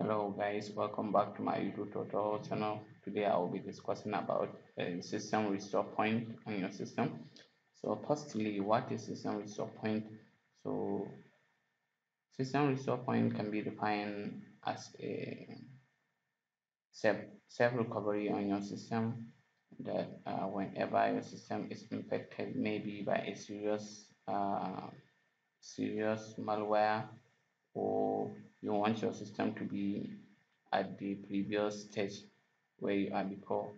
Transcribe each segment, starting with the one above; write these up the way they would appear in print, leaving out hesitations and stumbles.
Hello guys, welcome back to my YouTube tutorial channel. Today I will be discussing about a system restore point on your system. So firstly, what is system restore point? So system restore point can be defined as a self recovery on your system that whenever your system is infected, maybe by a serious malware, or you want your system to be at the previous stage where you are before,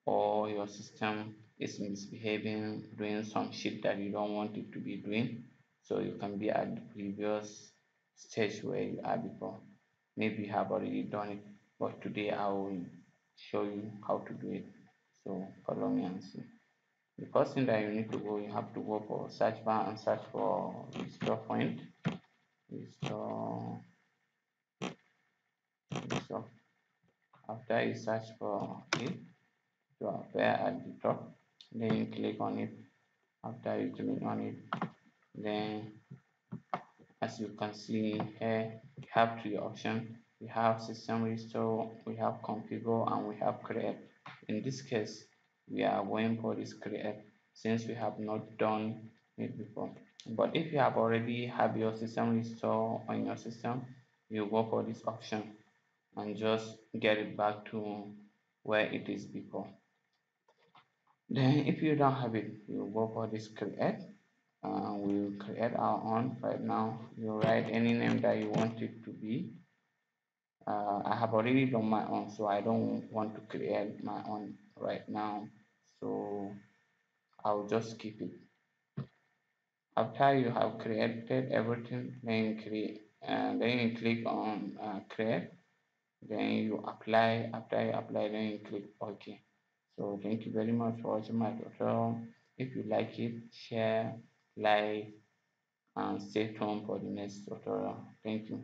or your system is misbehaving, doing some shit that you don't want it to be doing, so you can be at the previous stage where you are before. Maybe you have already done it, but today I will show you how to do it. So follow me and see. The first thing that you need to go, you have to go for search bar and search for restore point. Restore, restore. After you search for it, to appear at the top, then you click on it. After you click on it, then as you can see here, we have three options. We have system restore, we have configure, and we have create. In this case, we are going for this create since we have not done it before. But if you have already have your system restore on your system, you go for this option and just get it back to where it is before. Then if you don't have it, you go for this create. We'll create our own right now. You write any name that you want it to be. I have already done my own, so I don't want to create my own right now. So I'll just keep it. After you have created everything, then you click on create. Then you apply. After you apply, then you click OK. So thank you very much for watching my tutorial. If you like it, share, like, and stay tuned for the next tutorial. Thank you.